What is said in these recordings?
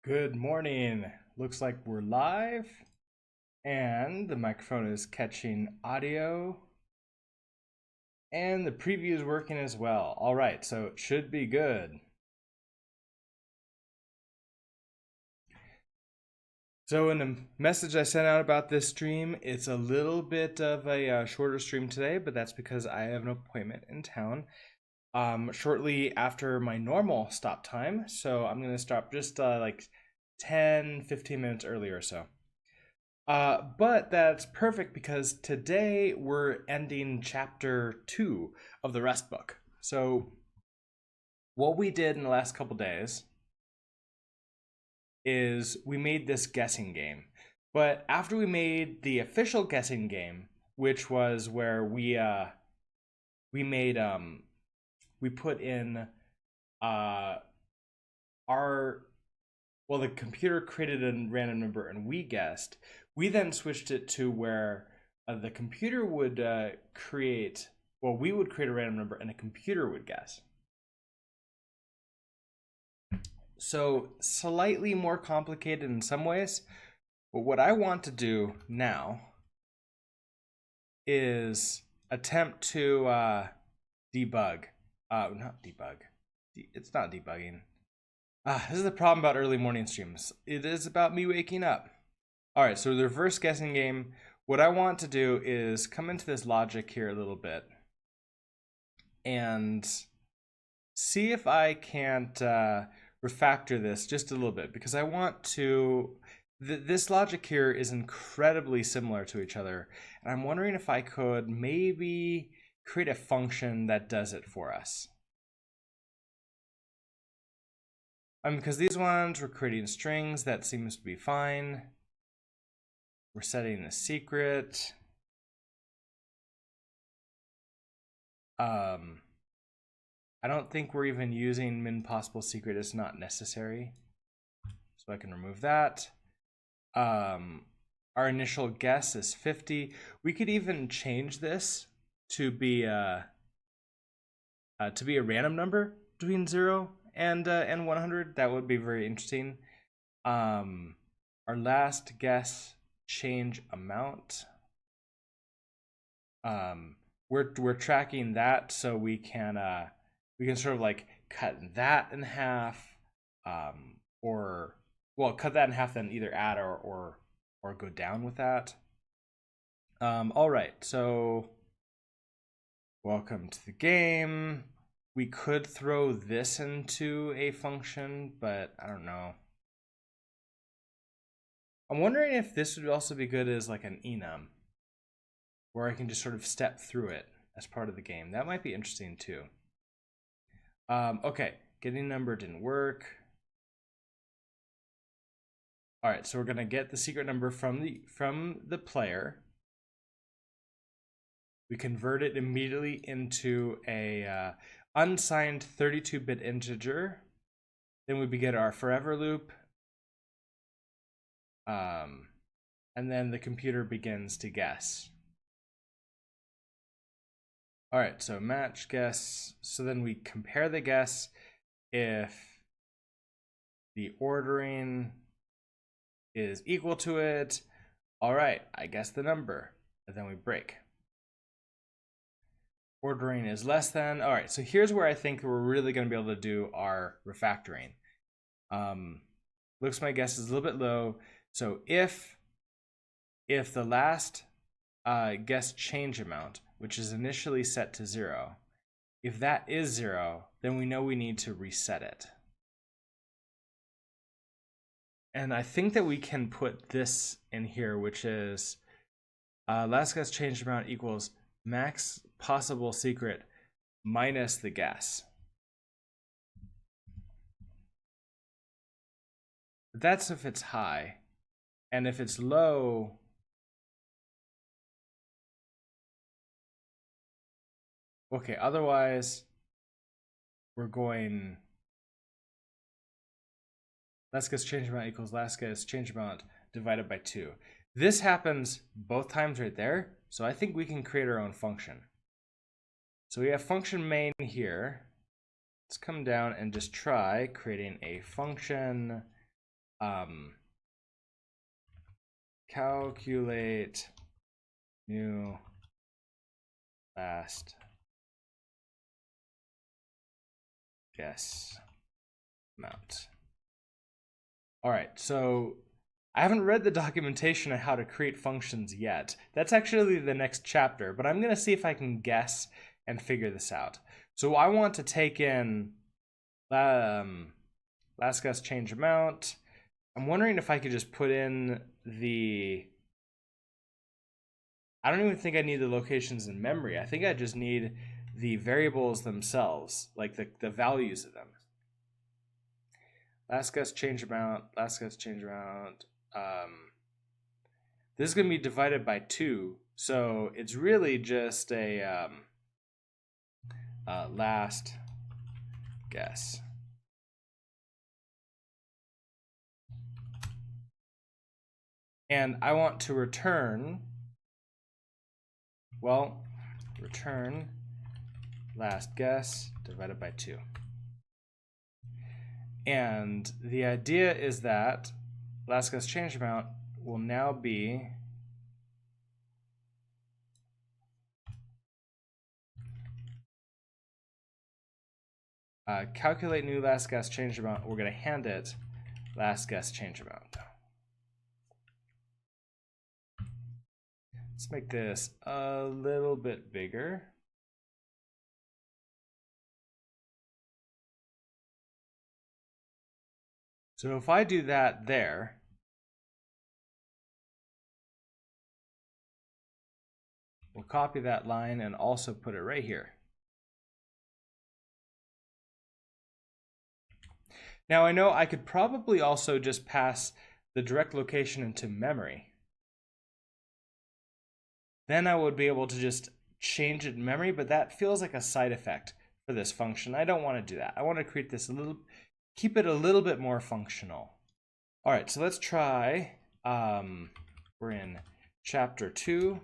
Good morning. Looks like we're live and the microphone is catching audio and the preview is working as well. All right, so it should be good. So in the message I sent out about this stream, it's a little bit of a shorter stream today, but that's because I have an appointment in town shortly after my normal stop time. So I'm going to stop just like 10, 15 minutes earlier or so. But that's perfect because today we're ending chapter 2 of the rest book. So, what we did in the last couple days is we made this guessing game. But after we made the official guessing game, which was where we made we put in uh our well, the computer created a random number and we guessed. We then switched it to where the computer would we would create a random number and a computer would guess. So, slightly more complicated in some ways. But what I want to do now is attempt to debug. Not debug. It's not debugging. This is the problem about early morning streams. It is about me waking up. All right, so the reverse guessing game. What I want to do is come into this logic here a little bit and see if I can't refactor this just a little bit, because I want to. This logic here is incredibly similar to each other, and I'm wondering if I could maybe create a function that does it for us. Because these ones we're creating strings, that seems to be fine. We're setting the secret. I don't think we're even using min possible secret. It's not necessary, so I can remove that. Our initial guess is 50. We could even change this to be a random number between 0 and 100. That would be very interesting. Our last guess change amount. We're tracking that so we can sort of like cut that in half, or cut that in half, then either add or go down with that. All right, so welcome to the game. We could throw this into a function, but I don't know. I'm wondering if this would also be good as like an enum, where I can just sort of step through it as part of the game. That might be interesting too. Okay, getting number didn't work. All right, so we're gonna get the secret number from the player. We convert it immediately into a unsigned 32-bit integer. Then we begin our forever loop. And then the computer begins to guess. All right, so match guess. So then we compare the guess if the ordering is equal to it. All right, I guess the number, and then we break. Ordering is less than. All right, so here's where I think we're really going to be able to do our refactoring. Looks my guess is a little bit low. So if the last guess change amount, which is initially set to 0, if that is 0, then we know we need to reset it. And I think that we can put this in here, which is last guess change amount equals max possible secret minus the guess. That's if it's high. And if it's low, okay, otherwise we're going last guess change amount equals last guess change amount divided by 2. This happens both times right there, so I think we can create our own function. So we have function main here. Let's come down and just try creating a function. calculate new last guess amount. All right, so I haven't read the documentation on how to create functions yet. That's actually the next chapter, but I'm going to see if I can guess and figure this out. So I want to take in last guess change amount. I'm wondering if I could just put in the... I don't even think I need the locations in memory. I think I just need the variables themselves, like the values of them. Last guess change amount, last guess change amount. This is going to be divided by 2, so it's really just a last guess. And I want to return, well, return last guess divided by 2. And the idea is that last guess change amount will now be calculate new last guess change amount. We're going to hand it last guess change amount. Let's make this a little bit bigger. So if I do that there, we'll copy that line and also put it right here. Now I know I could probably also just pass the direct location into memory. Then I would be able to just change it in memory, but that feels like a side effect for this function. I don't want to do that. I want to create this a little, keep it a little bit more functional. All right, so let's try, we're in chapter 2,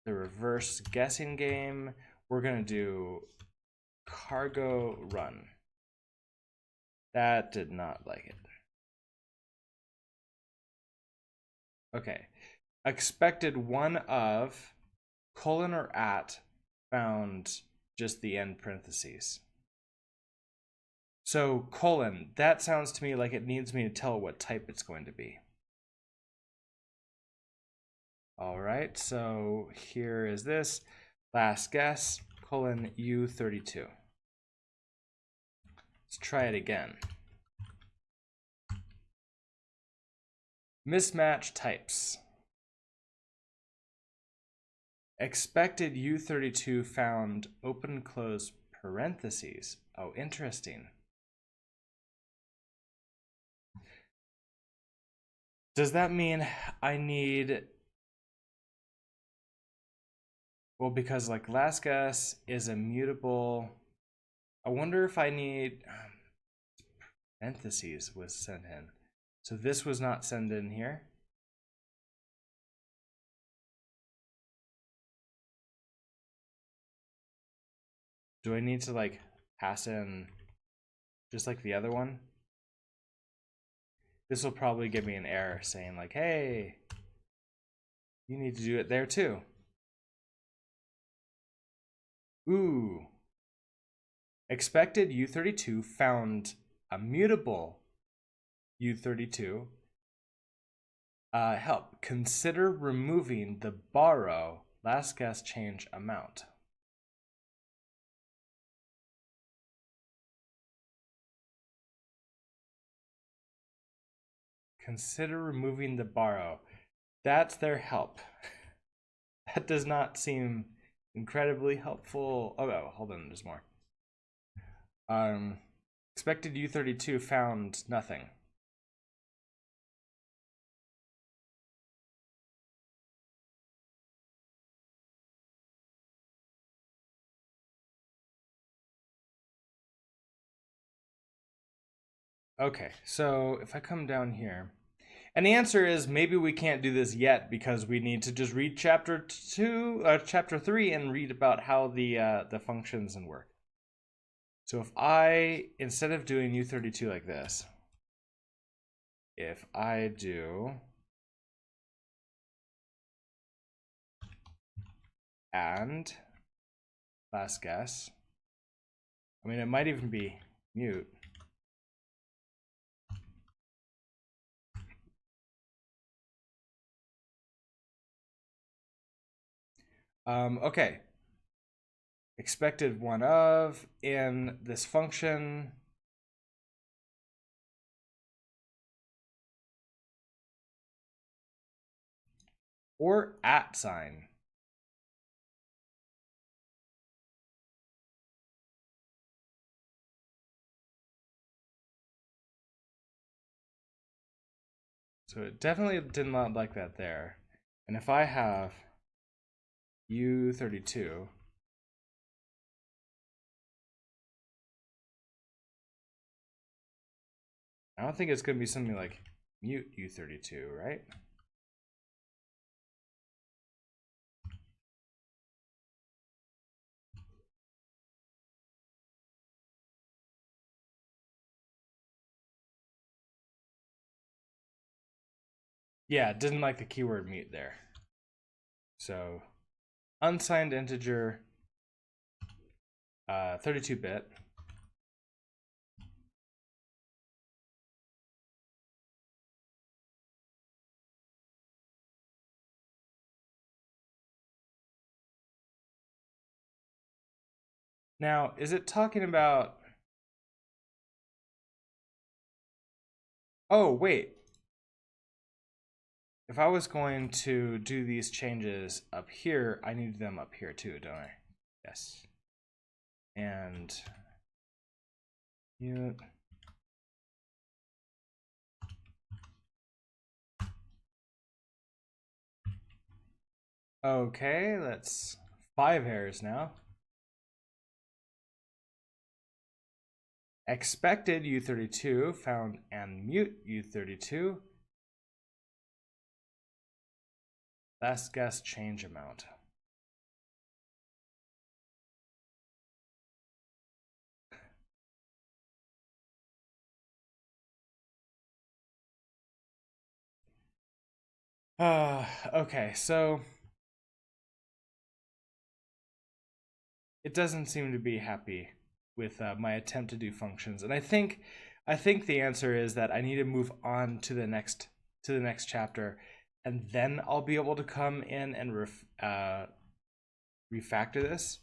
the reverse guessing game. We're gonna do cargo run. That did not like it. Okay, expected one of, colon or at, found just the end parentheses. So colon, that sounds to me like it needs me to tell what type it's going to be. All right, so here is this, last guess, colon U32. Let's try it again. Mismatch types. Expected U32 found open close parentheses. Oh, interesting. Does that mean I need, well, because like last guess is immutable, I wonder if I need, parentheses was sent in. So this was not sent in here. Do I need to like pass in just like the other one? This will probably give me an error saying like, hey, you need to do it there too. Ooh. Expected U32 found a mutable U32. Help. Consider removing the borrow last guess change amount. Consider removing the borrow. That's their help. That does not seem incredibly helpful. Oh, hold on, there's more. Expected U32 found nothing. Okay, so if I come down here, and the answer is maybe we can't do this yet because we need to just read chapter 3 and read about how the functions and work. So if I, instead of doing U32 like this, if I do and last guess, I mean, it might even be mute. Okay. Expected one of in this function. Or at sign. So it definitely did not like that there. And if I have U32, I don't think it's going to be something like mute U32, right? Yeah, it didn't like the keyword mute there. So unsigned integer, 32-bit. Now, is it talking about... Oh, wait. If I was going to do these changes up here, I need them up here too, don't I? Yes. And mute. Okay, that's 5 errors now. Expected U32 found and mute U32. Last guess change amount. Okay, so it doesn't seem to be happy with my attempt to do functions, and I think the answer is that I need to move on to the next chapter, and then I'll be able to come in and refactor this,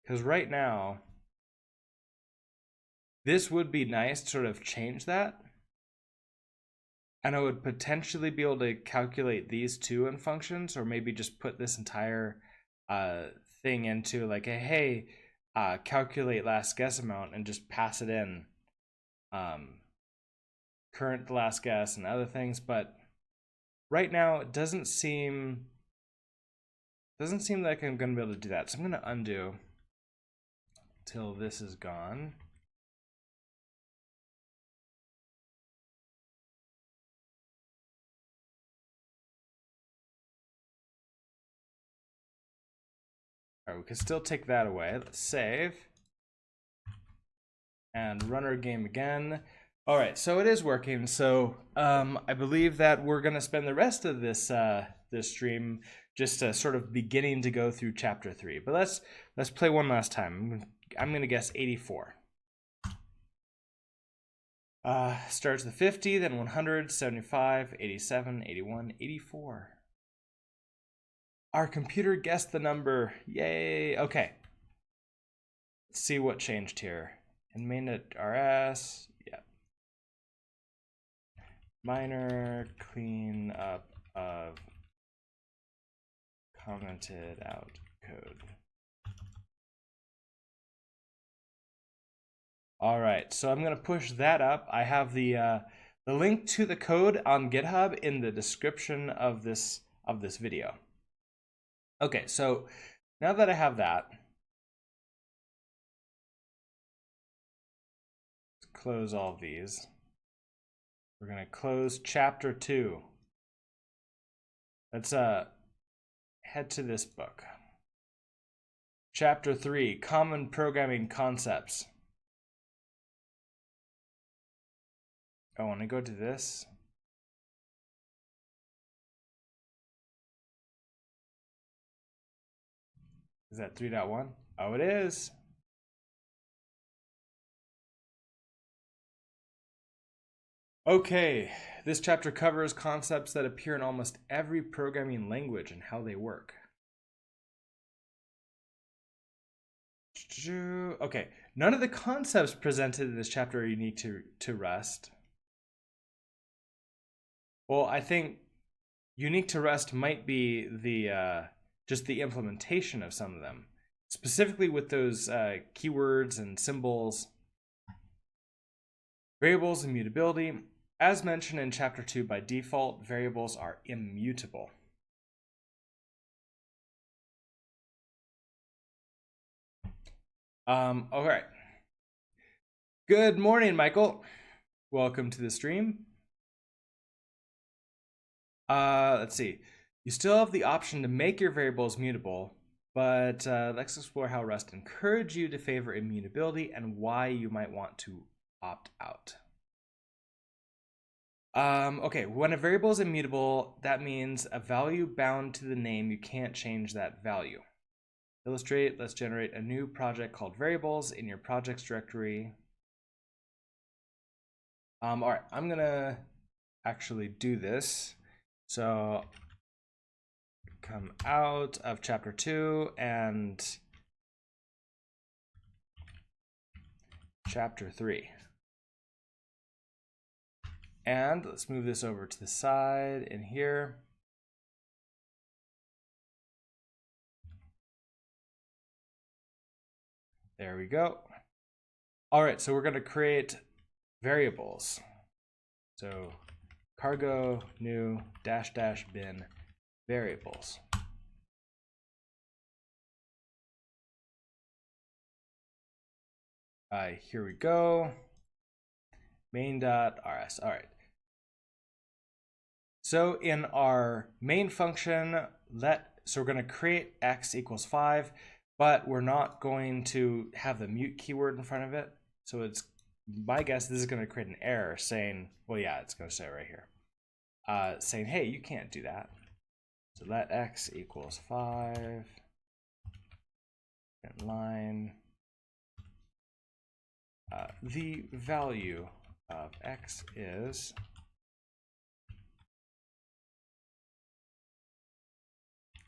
because right now this would be nice to sort of change that, and I would potentially be able to calculate these two in functions, or maybe just put this entire thing into like a hey, calculate last guess amount and just pass it in current last guess and other things. But right now it doesn't seem like I'm gonna be able to do that. So I'm gonna undo till this is gone. All right, we can still take that away. Let's save and run our game again. All right, so it is working. So I believe that we're gonna spend the rest of this this stream just sort of beginning to go through chapter 3. But let's play one last time. I'm gonna guess 84. Starts with 50, then 100, 75, 87, 81, 84. Our computer guessed the number. Yay! Okay. Let's see what changed here. In mainnet RS, yeah. Minor cleanup of commented out code. All right, so I'm gonna push that up. I have the link to the code on GitHub in the description of this video. Okay, so now that I have that, let's close all of these. We're gonna close chapter 2. Let's head to this book. Chapter 3, Common Programming Concepts. Oh, when I go to this, Is that 3.1? Oh, it is. Okay, this chapter covers concepts that appear in almost every programming language and how they work. Okay, none of the concepts presented in this chapter are unique to Rust. Well, I think unique to Rust might be the just the implementation of some of them, specifically with those keywords and symbols, variables, and mutability. As mentioned in chapter 2, by default, variables are immutable. All right. Good morning, Michael. Welcome to the stream. Let's see. You still have the option to make your variables mutable, but let's explore how Rust encourages you to favor immutability and why you might want to opt out. Okay, when a variable is immutable, that means a value bound to the name, you can't change that value. Illustrate, let's generate a new project called variables in your projects directory. All right, I'm gonna actually do this. So come out of chapter 2 and chapter 3. And let's move this over to the side in here. There we go. All right, so we're going to create variables. So cargo new dash dash bin variables. Here we go. Main.rs. All right. So in our main function, so we're going to create x equals 5, but we're not going to have the mute keyword in front of it. So it's my guess this is going to create an error saying, well, yeah, it's going to say it right here, saying, hey, you can't do that. So let x equals 5, and line, the value of x is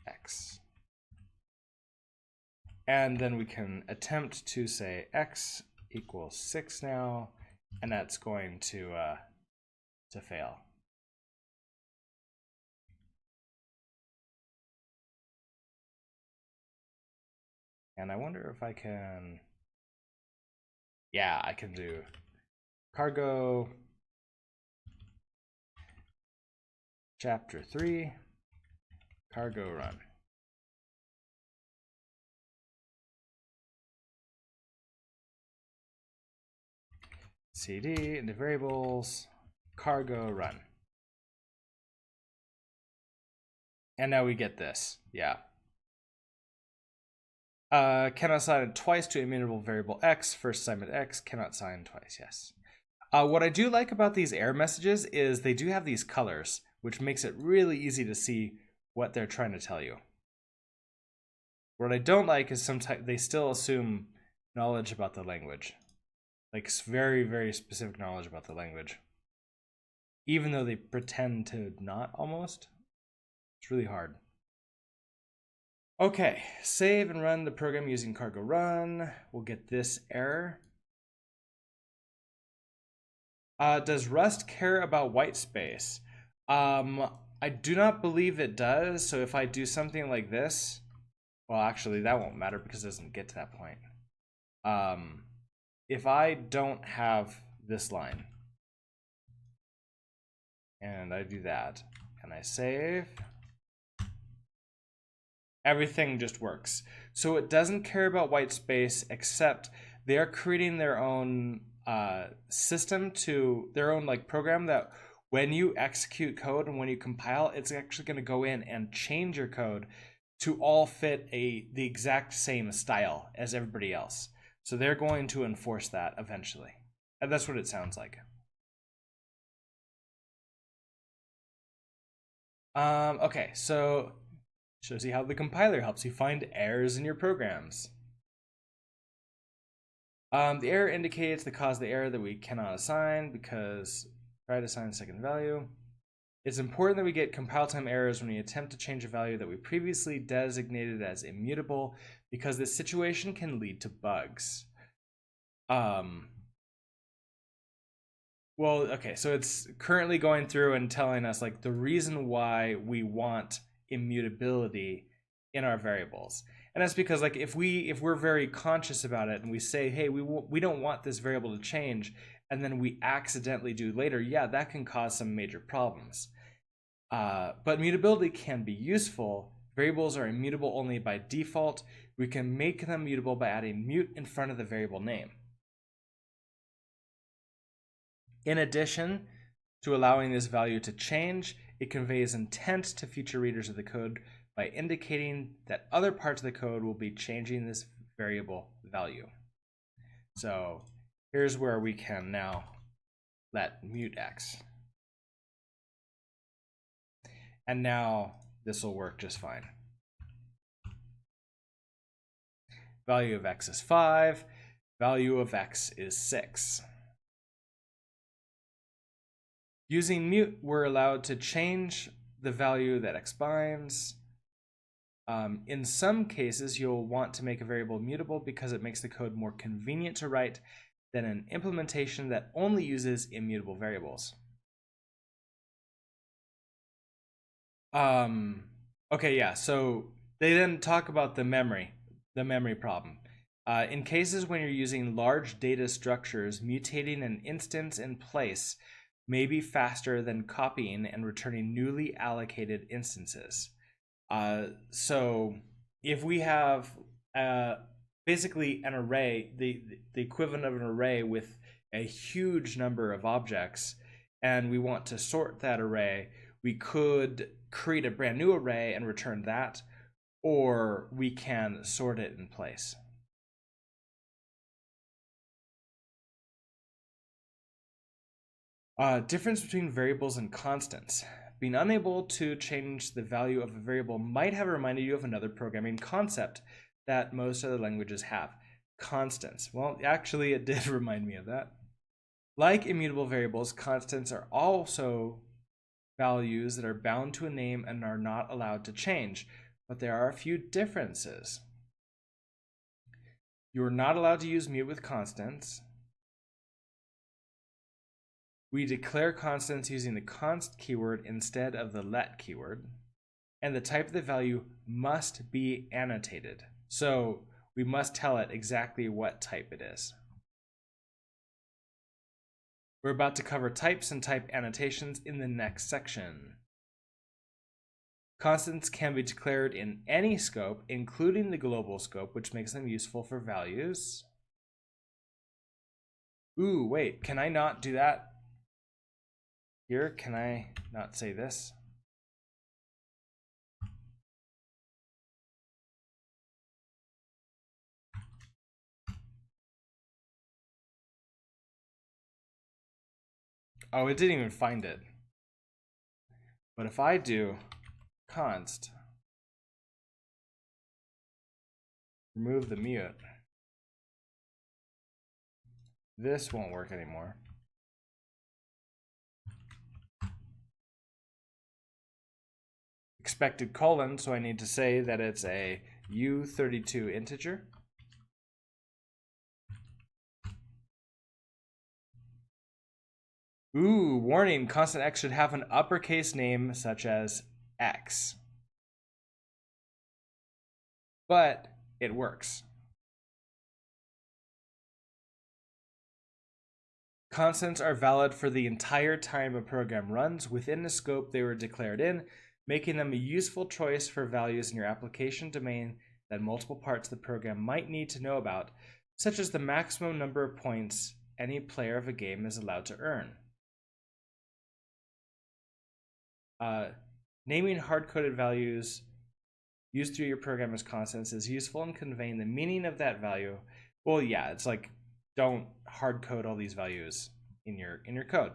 x. And then we can attempt to say x equals 6 now, and that's going to fail. And I wonder if I can, yeah, I can do cargo chapter 3 cargo run. cd into variables cargo run. And now we get this, yeah. Cannot assign twice to immutable variable x. First assignment x, cannot assign twice, yes. What I do like about these error messages is they do have these colors, which makes it really easy to see what they're trying to tell you. What I don't like is sometimes they still assume knowledge about the language. Like very, very specific knowledge about the language. Even though they pretend to not almost. It's really hard. Okay, save and run the program using cargo run. We'll get this error. Does Rust care about white space? I do not believe it does. So if I do something like this, well, actually that won't matter because it doesn't get to that point. If I don't have this line and I do that and I save, everything just works. So it doesn't care about white space, except they are creating their own system to their own like program that when you execute code and when you compile, it's actually going to go in and change your code to all fit the exact same style as everybody else. So they're going to enforce that eventually. And that's what it sounds like. Okay, so Shows you how the compiler helps you find errors in your programs. The error indicates the cause of the error that we cannot assign because try to assign a second value. It's important that we get compile time errors when we attempt to change a value that we previously designated as immutable because this situation can lead to bugs. Well, okay, so it's currently going through and telling us like the reason why we want immutability in our variables. And that's because like if we're very conscious about it and we say, hey, we don't want this variable to change, and then we accidentally do later, yeah, that can cause some major problems. But mutability can be useful. Variables are immutable only by default. We can make them mutable by adding mute in front of the variable name. In addition to allowing this value to change, it conveys intent to future readers of the code by indicating that other parts of the code will be changing this variable value. So here's where we can now let mute x. And now this will work just fine. Value of x is 5. Value of x is 6. Using mute, we're allowed to change the value that x binds. In some cases, you'll want to make a variable mutable because it makes the code more convenient to write than an implementation that only uses immutable variables. Okay, yeah, so they then talk about the memory problem. In cases when you're using large data structures, mutating an instance in place may be faster than copying and returning newly allocated instances. So if we have basically an array, the equivalent of an array with a huge number of objects, and we want to sort that array, we could create a brand new array and return that, or we can sort it in place. Difference between variables and constants. Being unable to change the value of a variable might have reminded you of another programming concept that most other languages have: constants. Well, actually, it did remind me of that. Like immutable variables, constants are also values that are bound to a name and are not allowed to change, but there are a few differences. You are not allowed to use mute with constants. We declare constants using the const keyword instead of the let keyword. And the type of the value must be annotated. So we must tell it exactly what type it is. We're about to cover types and type annotations in the next section. Constants can be declared in any scope, including the global scope, which makes them useful for values. Ooh, wait, can I not do that? Here, can I not say this? Oh, it didn't even find it. But if I do const, remove the mute, this won't work anymore. Expected colon, so I need to say that it's a U32 integer. Ooh, warning, constant x should have an uppercase name such as x. But it works. Constants are valid for the entire time a program runs within the scope they were declared in, making them a useful choice for values in your application domain that multiple parts of the program might need to know about, such as the maximum number of points any player of a game is allowed to earn. Naming hard-coded values used through your program as constants is useful in conveying the meaning of that value. Well, yeah, it's like don't hard code all these values in your code.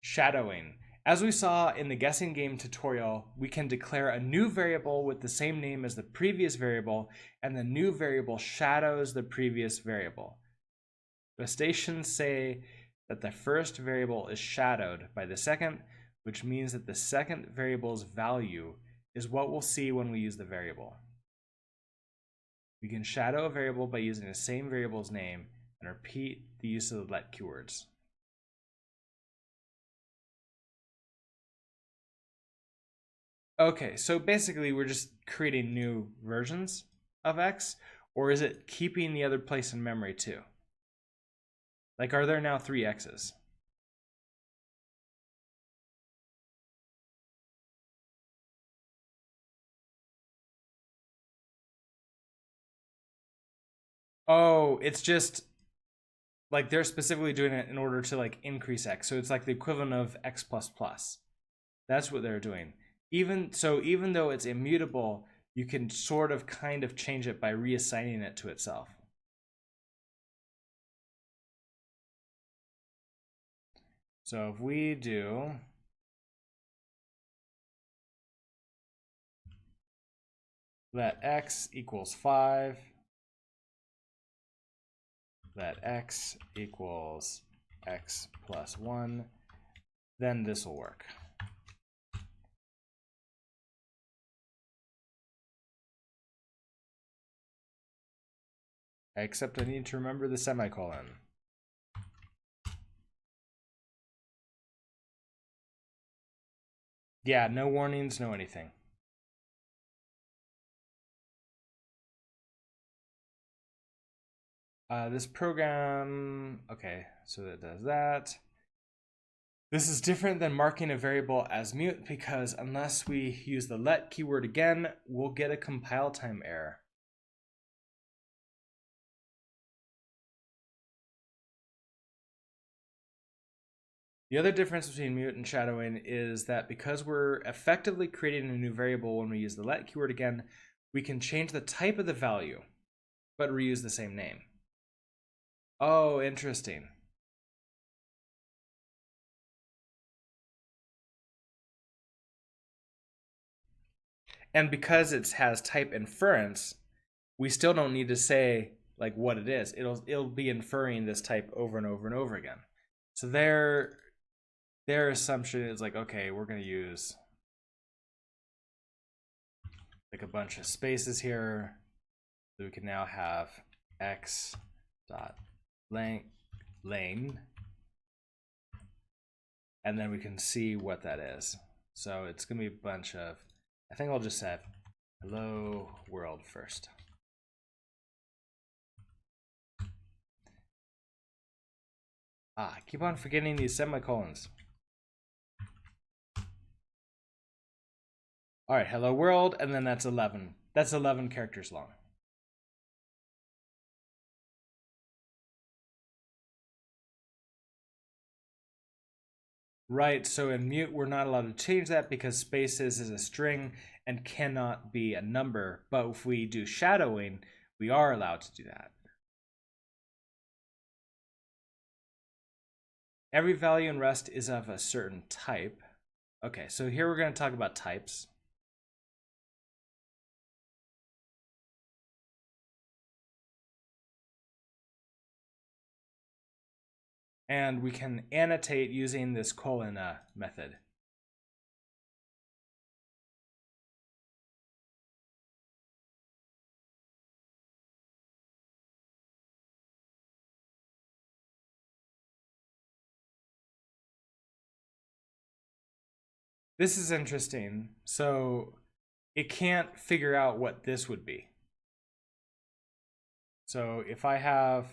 Shadowing. As we saw in the guessing game tutorial, we can declare a new variable with the same name as the previous variable, and the new variable shadows the previous variable. The stations say that the first variable is shadowed by the second, which means that the second variable's value is what we'll see when we use the variable. We can shadow a variable by using the same variable's name and repeat the use of the let keywords. Okay, so basically we're just creating new versions of X, or is it keeping the other place in memory too? Like, are there now 3 X's? Oh, it's just like they're specifically doing it in order to like increase X. So it's like the equivalent of X plus plus. That's what they're doing. Even though it's immutable, you can sort of kind of change it by reassigning it to itself. So if we do let X equals 5, let X equals X plus 1, then this will work. Except I need to remember the semicolon. Yeah, no warnings, no anything. This program, okay, so it does that. This is different than marking a variable as mute because unless we use the let keyword again, we'll get a compile time error. The other difference between mute and shadowing is that because we're effectively creating a new variable when we use the let keyword again, we can change the type of the value, but reuse the same name. Oh, interesting. And because it has type inference, we still don't need to say like what it is. It'll be inferring this type over and over and over again. So their assumption is like, okay, we're going to use like a bunch of spaces here. So we can now have x dot lane, and then we can see what that is. So it's going to be a bunch of, I think I'll just have hello world first. I keep on forgetting these semicolons. All right, hello world, and then that's 11. That's 11 characters long. Right, so in mute, we're not allowed to change that because spaces is a string and cannot be a number. But if we do shadowing, we are allowed to do that. Every value in Rust is of a certain type. Okay, so here we're going to talk about types. And we can annotate using this colon method. This is interesting. So it can't figure out what this would be. So if I have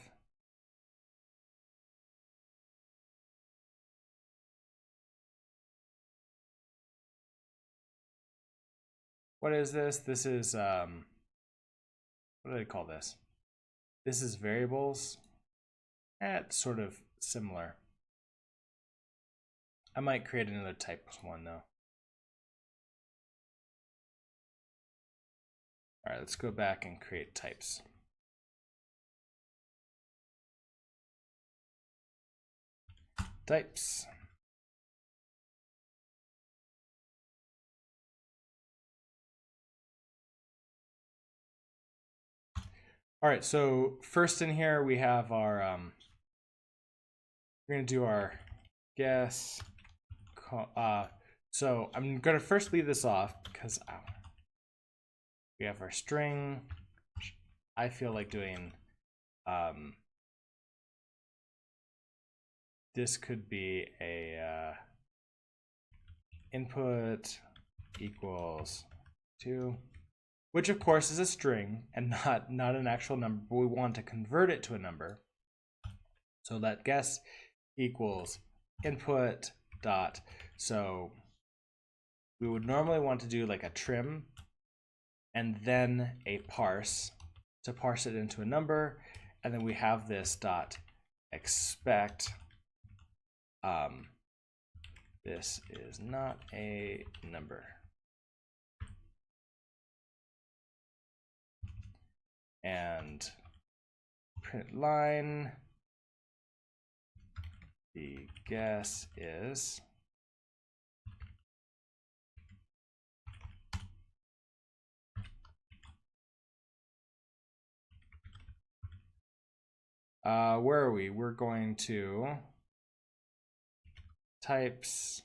what is this? This is what do they call this? This is variables. It's sort of similar. I might create another type one though. All right, let's go back and create types. Types. All right, so first in here we have our, we're gonna do our guess. So I'm gonna first leave this off because we have our string. I feel like doing, this could be a input equals 2, which of course is a string and not an actual number, but we want to convert it to a number. So let guess equals input dot. So we would normally want to do like a trim and then a parse to parse it into a number, and then we have this dot expect. This is not a number. And print line, the guess is where are we? We're going to types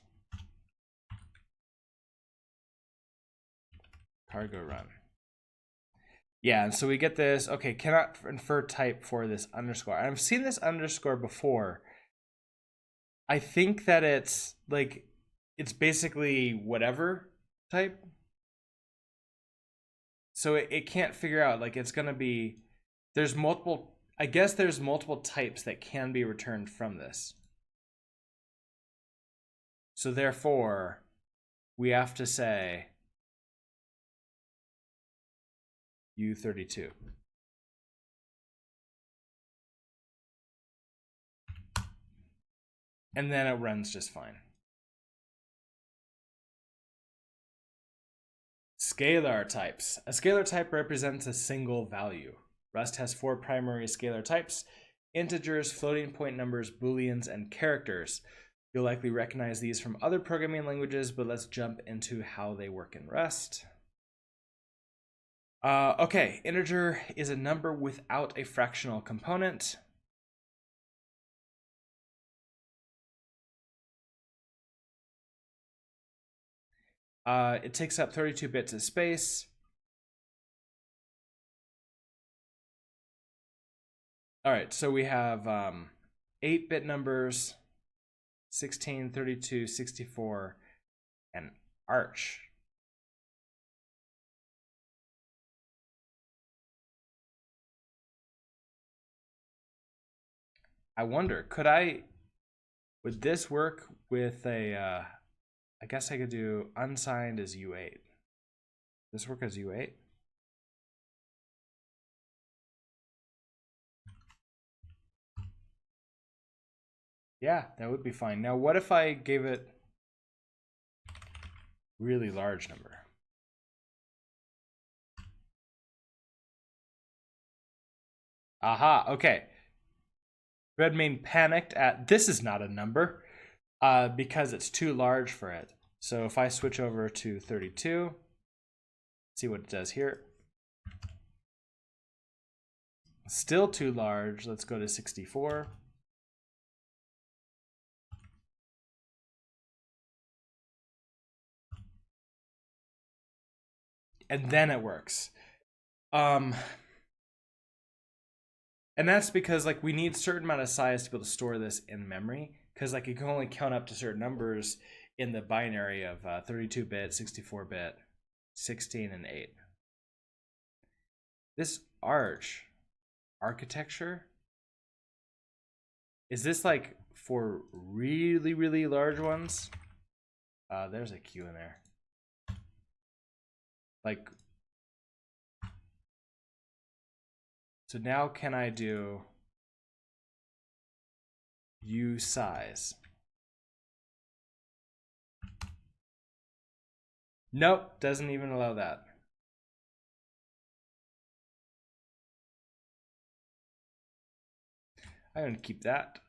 cargo run. Yeah, and so we get this, okay, cannot infer type for this underscore. I've seen this underscore before. I think that it's like, it's basically whatever type. So it can't figure out, like it's gonna be, there's multiple, I guess there's multiple types that can be returned from this. So therefore, we have to say U32. And then it runs just fine. Scalar types. A scalar type represents a single value. Rust has 4 primary scalar types: integers, floating point numbers, booleans, and characters. You'll likely recognize these from other programming languages, but let's jump into how they work in Rust. Okay, integer is a number without a fractional component. It takes up 32 bits of space. All right, so we have 8-bit numbers, 16, 32, 64, and arch. I wonder, would this work with a, I guess I could do unsigned as U8. This work as U8? Yeah, that would be fine. Now, what if I gave it really large number? Aha, okay. Redmayne panicked at, this is not a number, because it's too large for it. So if I switch over to 32, see what it does here. Still too large. Let's go to 64. And then it works. And that's because like we need a certain amount of size to be able to store this in memory, because like you can only count up to certain numbers in the binary of 32-bit, 64-bit, 16, and 8. This architecture, is this like for really, really large ones? There's a Q in there. Like, so now can I do U size? Nope, doesn't even allow that. I'm going to keep that.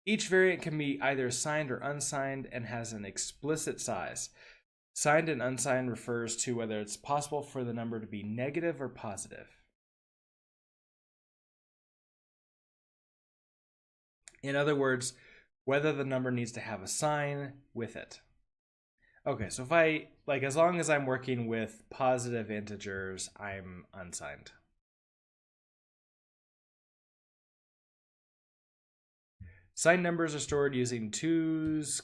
Each variant can be either signed or unsigned and has an explicit size. Signed and unsigned refers to whether it's possible for the number to be negative or positive. In other words, whether the number needs to have a sign with it. Okay, so if I, like, as long as I'm working with positive integers, I'm unsigned. Signed numbers are stored using 2's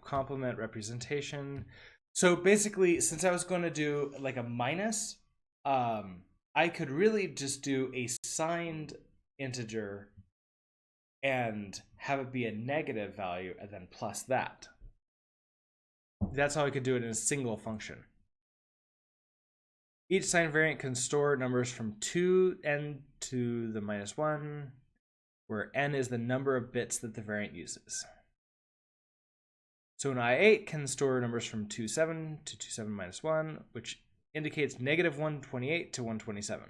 complement representation. So basically, since I was going to do like a minus, I could really just do a signed integer and have it be a negative value and then plus that. That's how I could do it in a single function. Each signed variant can store numbers from 2n to the minus 1, where n is the number of bits that the variant uses. So an I8 can store numbers from 27 to 27 minus 1, which indicates negative 128 to 127.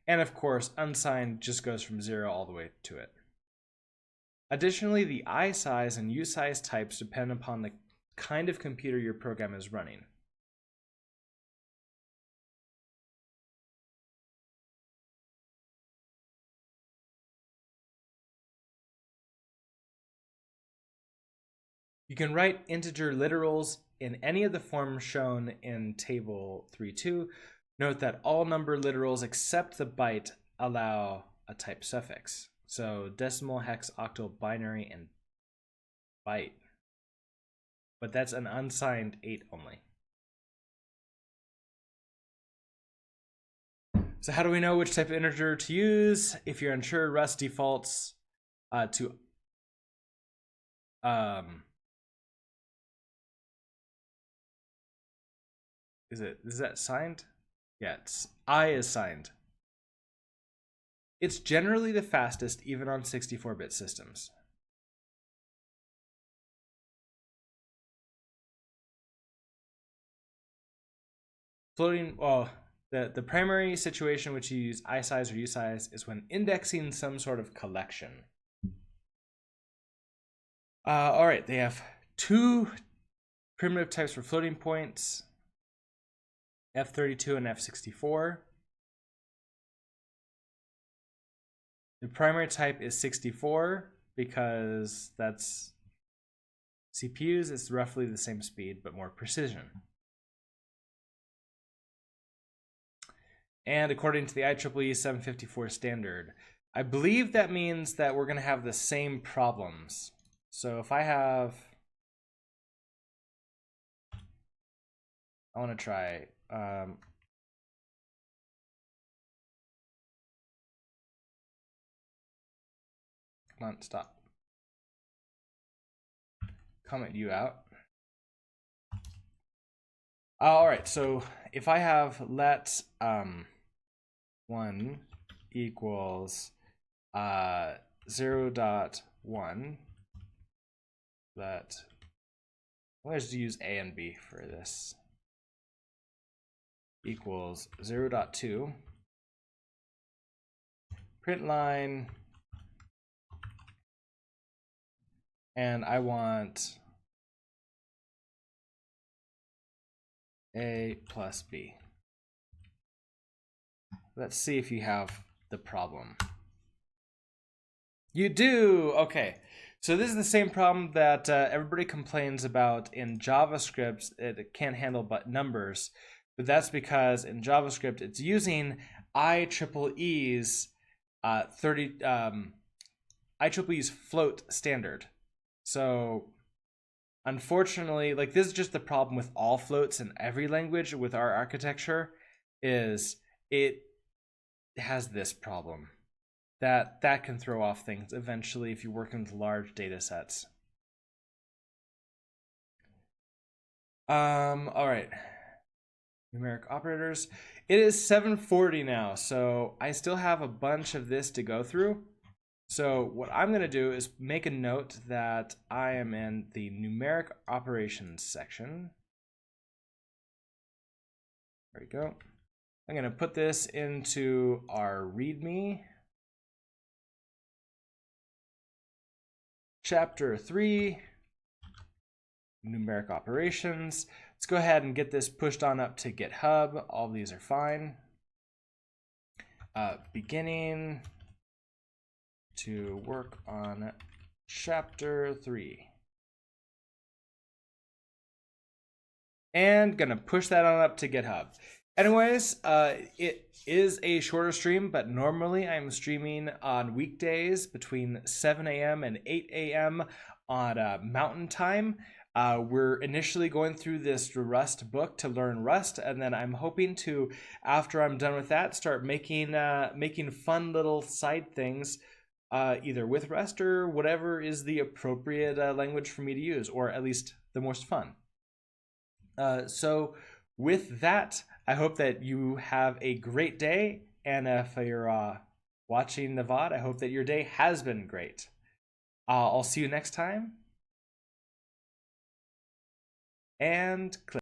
And of course, unsigned just goes from 0 all the way to it. Additionally, the I size and U size types depend upon the kind of computer your program is running. You can write integer literals in any of the forms shown in table 3.2. Note that all number literals except the byte allow a type suffix. So decimal, hex, octal, binary, and byte. But that's an unsigned 8 only. So how do we know which type of integer to use? If you're unsure, Rust defaults to is that signed? Yeah, I is signed. It's generally the fastest even on 64-bit systems. Floating, well, the primary situation which you use I size or U size is when indexing some sort of collection. All right, they have 2 primitive types for floating points, F32 and F64. The primary type is 64 because that's CPUs. It's roughly the same speed, but more precision. And according to the IEEE 754 standard, I believe that means that we're going to have the same problems. So if I have, I want to try, come on, stop. Comment you out. All right, so if I have let 1 equals 0.1, let, let's use A and B for this, equals 0.2, print line, and I want A plus B. Let's see if you have the problem. You do! Okay. So this is the same problem that everybody complains about in JavaScript. It can't handle but numbers. But that's because in JavaScript, it's using IEEE's IEEE's float standard. So unfortunately, like, this is just the problem with all floats in every language with our architecture, is it has this problem that can throw off things eventually if you're working with large data sets. All right, numeric operators. It is 7:40 now, so I still have a bunch of this to go through. So what I'm going to do is make a note that I am in the numeric operations section. There we go. I'm going to put this into our README. Chapter 3, numeric operations. Let's go ahead and get this pushed on up to GitHub. All these are fine. Beginning to work on chapter 3. And gonna push that on up to GitHub. Anyways, it is a shorter stream, but normally I'm streaming on weekdays between 7 a.m. and 8 a.m. on Mountain Time. We're initially going through this Rust book to learn Rust, and then I'm hoping to, after I'm done with that, start making fun little side things, either with Rust or whatever is the appropriate language for me to use, or at least the most fun. So with that, I hope that you have a great day, and if you're watching the VOD, I hope that your day has been great. I'll see you next time, and click.